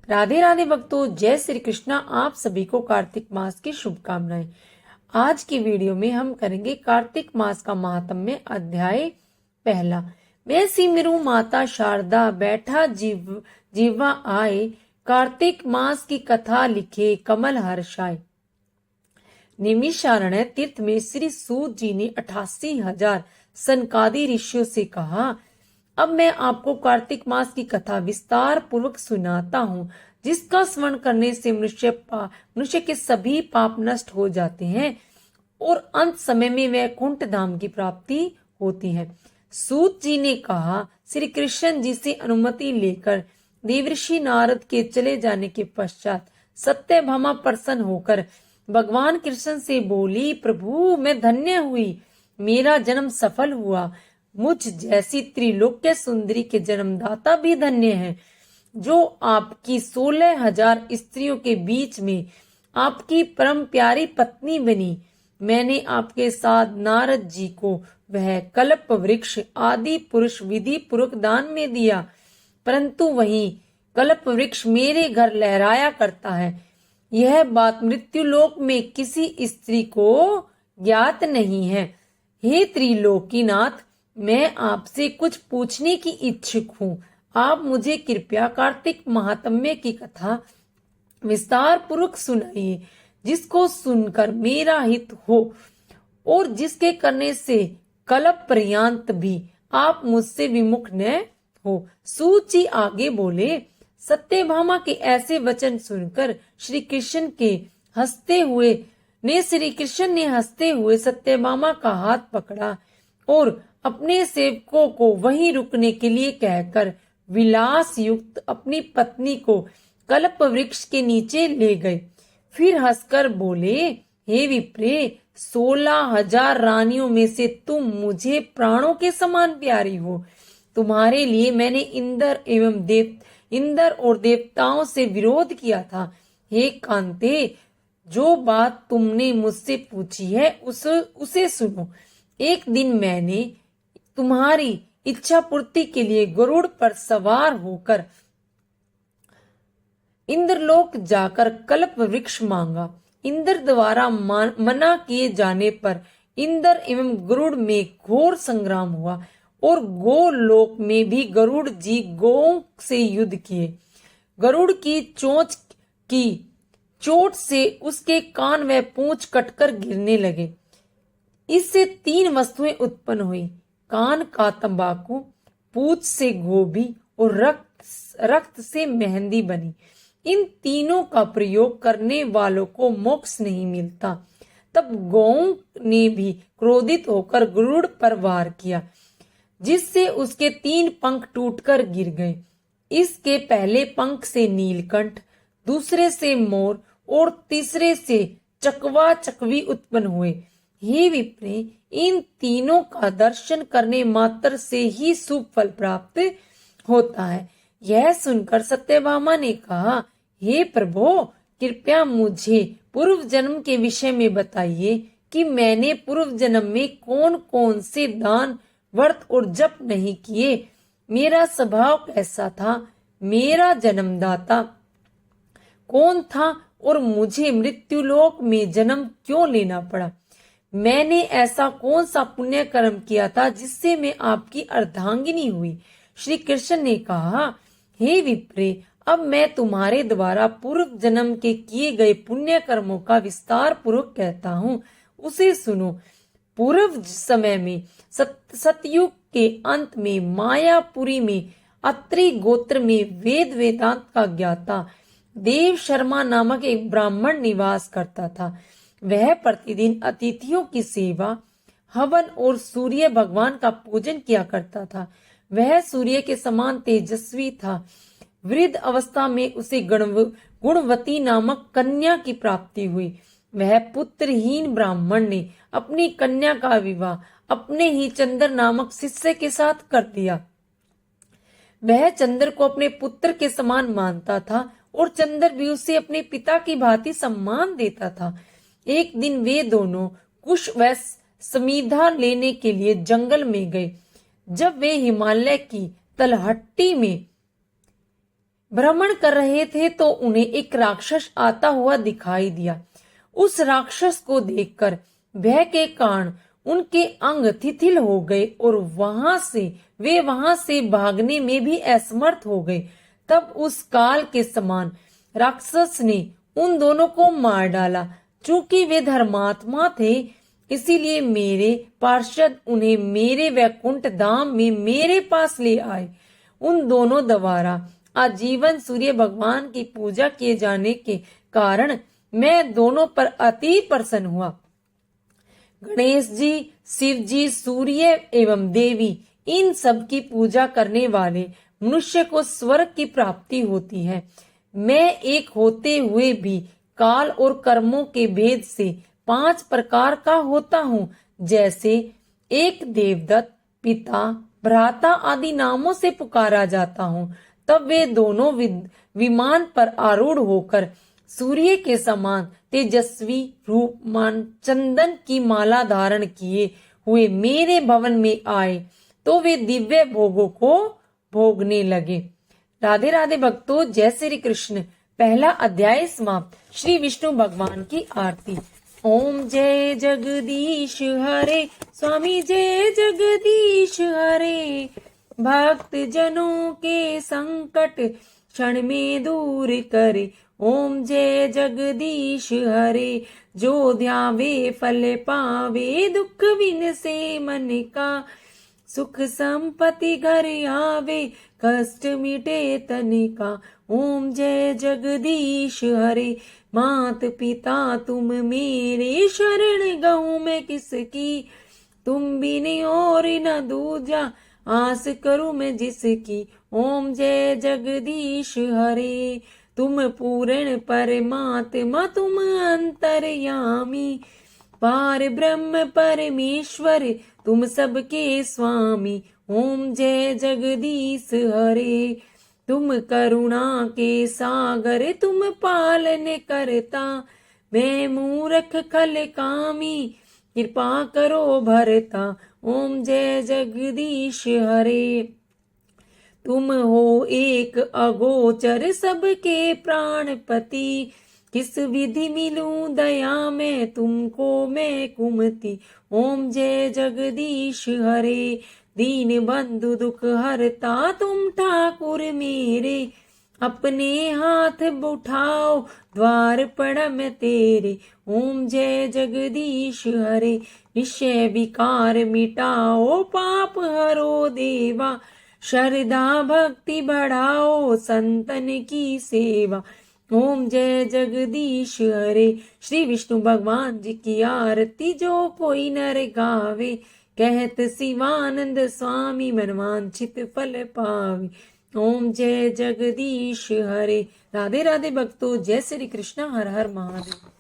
राधे राधे भक्तों, जय श्री कृष्णा। आप सभी को कार्तिक मास की शुभकामनाएं। आज की वीडियो में हम करेंगे कार्तिक मास का महात्म्य अध्याय पहला। मैं सिमरू माता शारदा, बैठा जीवा आए, कार्तिक मास की कथा लिखे कमल हर्षाए। निमिषारण्य तीर्थ में श्री सूत जी ने 88,000 सनकादि ऋषियों से कहा, अब मैं आपको कार्तिक मास की कथा विस्तार पूर्वक सुनाता हूँ, जिसका स्मरण करने से मनुष्य के सभी पाप नष्ट हो जाते हैं और अंत समय में वैकुंठ धाम की प्राप्ति होती है। सूत जी ने कहा, श्री कृष्ण जी से अनुमति लेकर देवर्षि नारद के चले जाने के पश्चात सत्यभामा प्रसन्न होकर भगवान कृष्ण से बोली, प्रभु मैं धन्य हुई, मेरा जन्म सफल हुआ। मुझ जैसी त्रिलोक्य सुंदरी के जन्मदाता भी धन्य हैं, जो आपकी 16,000 स्त्रियों के बीच में आपकी परम प्यारी पत्नी बनी। मैंने आपके साथ नारद जी को वह कल्प वृक्ष आदि पुरुष विधि पूर्वक दान में दिया, परंतु वही कल्प वृक्ष मेरे घर लहराया करता है। यह बात मृत्युलोक में किसी स्त्री को ज्ञात नहीं है। हे त्रिलोकीनाथ, मैं आपसे कुछ पूछने की इच्छुक हूँ। आप मुझे कृपया कार्तिक महात्म्य की कथा विस्तार पूर्वक सुनाइए, जिसको सुनकर मेरा हित हो और जिसके करने से कल्प पर्यंत भी आप मुझसे विमुख न हो। सूत जी आगे बोले, सत्यभामा के ऐसे वचन सुनकर श्री कृष्ण ने हंसते हुए सत्यभामा का हाथ पकड़ा और अपने सेवकों को वहीं रुकने के लिए कहकर विलास युक्त अपनी पत्नी को कल्प वृक्ष के नीचे ले गए। फिर हंसकर बोले, हे विप्रे, 16,000 रानियों में से तुम मुझे प्राणों के समान प्यारी हो। तुम्हारे लिए मैंने इंद्र और देवताओं से विरोध किया था। हे कांते, जो बात तुमने मुझसे पूछी है उसे सुनो। एक दिन मैंने तुम्हारी इच्छा पूर्ति के लिए गरुड़ पर सवार होकर इंद्रलोक जाकर कल्प वृक्ष मांगा। इंद्र द्वारा मना किए जाने पर इंद्र एवं गरुड़ में घोर संग्राम हुआ और गोलोक में भी गरुड़ जी गौओं से युद्ध किए। गरुड़ की चोट से उसके कान व पूंछ कटकर गिरने लगे। इससे 3 वस्तुएं उत्पन्न हुई, कान का तंबाकू, पूंछ से गोभी और रक्त से मेहंदी बनी। इन तीनों का प्रयोग करने वालों को मोक्ष नहीं मिलता। तब गौओं ने भी क्रोधित होकर गरुड़ पर वार किया, जिससे उसके 3 पंख टूटकर गिर गए। इसके पहले पंख से नीलकंठ, दूसरे से मोर और तीसरे से चकवा चकवी उत्पन्न हुए। हे विप्रे, इन तीनों का दर्शन करने मात्र से ही शुभ फल प्राप्त होता है। यह सुनकर सत्यभामा ने कहा, हे प्रभो, कृपया मुझे पूर्व जन्म के विषय में बताइए कि मैंने पूर्व जन्म में कौन कौन से दान, व्रत और जप नहीं किए। मेरा स्वभाव कैसा था, मेरा जन्मदाता कौन था और मुझे मृत्युलोक में जन्म क्यों लेना पड़ा। मैंने ऐसा कौन सा पुण्य कर्म किया था जिससे मैं आपकी अर्धांगिनी हुई। श्री कृष्ण ने कहा, हे विप्रे, अब मैं तुम्हारे द्वारा पूर्व जन्म के किए गए पुण्य कर्मों का विस्तार पूर्वक कहता हूँ, उसे सुनो। पूर्व समय में सतयुग के अंत में मायापुरी में अत्रि गोत्र में वेदांत का ज्ञाता देव शर्मा नामक एक ब्राह्मण निवास करता था। वह प्रतिदिन अतिथियों की सेवा, हवन और सूर्य भगवान का पूजन किया करता था। वह सूर्य के समान तेजस्वी था। वृद्ध अवस्था में उसे गुणवती नामक कन्या की प्राप्ति हुई। वह पुत्रहीन ब्राह्मण ने अपनी कन्या का विवाह अपने ही चंद्र नामक शिष्य के साथ कर दिया। वह चंद्र को अपने पुत्र के समान मानता था और चंद्र भी उसे अपने पिता की भांति सम्मान देता था। एक दिन वे दोनों कुश व समीधा लेने के लिए जंगल में गए। जब वे हिमालय की तलहट्टी में भ्रमण कर रहे थे तो उन्हें एक राक्षस आता हुआ दिखाई दिया। उस राक्षस को देखकर भय के कारण उनके अंग शिथिल हो गए और वे वहां से भागने में भी असमर्थ हो गए। तब उस काल के समान राक्षस ने उन दोनों को मार डाला। चूंकि वे धर्मात्मा थे, इसीलिए मेरे पार्षद उन्हें मेरे वैकुंठ धाम में मेरे पास ले आए। उन दोनों द्वारा आजीवन सूर्य भगवान की पूजा किए जाने के कारण मैं दोनों पर अति प्रसन्न हुआ। गणेश जी, शिव जी, सूर्य एवं देवी, इन सब की पूजा करने वाले मनुष्य को स्वर्ग की प्राप्ति होती है। मैं एक होते हुए भी काल और कर्मों के भेद से 5 प्रकार का होता हूँ। जैसे एक देवदत्त, पिता, भ्राता आदि नामों से पुकारा जाता हूँ। तब वे दोनों विमान पर आरूढ़ होकर सूर्य के समान तेजस्वी रूपमान चंदन की माला धारण किए हुए मेरे भवन में आए तो वे दिव्य भोगों को भोगने लगे। राधे राधे भक्तों, जय श्री कृष्ण। पहला अध्याय समाप्त। श्री विष्णु भगवान की आरती। ओम जय जगदीश हरे, स्वामी जय जगदीश हरे। भक्त जनों के संकट क्षण में दूर करे। ओम जय जगदीश हरे, जो ध्यावे फल पावे। दुख विन से मन का सुख संपत्ति घर आवे। कष्ट मिटे तन का। ओम जय जगदीश हरे, मात पिता तुम मेरे। शरण गहूं मैं किसकी, तुम बिन और न दूजा। आस करूं मैं जिसकी। ओम जय जगदीश हरे, तुम पूर्ण परमात्मा तुम अंतर्यामी। पार ब्रह्म परमेश्वर तुम सबके स्वामी। ओम जय जगदीश हरे, तुम करुणा के सागर तुम पालन करता। मैं मूर्ख खल कामी, कृपा करो भरता। ओम जय जगदीश हरे, तुम हो एक अगोचर सबके प्राणपति। किस विधि मिलूं दया में तुमको मैं कुमति। ओम जय जगदीश हरे, दीन बंधु दुख हरता तुम ठाकुर मेरे। अपने हाथ उठाओ द्वार पड़ा मैं तेरे। ओम जय जगदीश हरे, विषय विकार मिटाओ पाप हरो देवा। श्रद्धा भक्ति बढ़ाओ संतन की सेवा। ओम जय जगदीश हरे, श्री विष्णु भगवान जी की आरती जो कोई नर गावे। कहत शिवानंद स्वामी मनवांछित फल पावे। ओम जय जगदीश हरे। राधे राधे भक्तों, जय श्री कृष्ण। हर हर महादेव।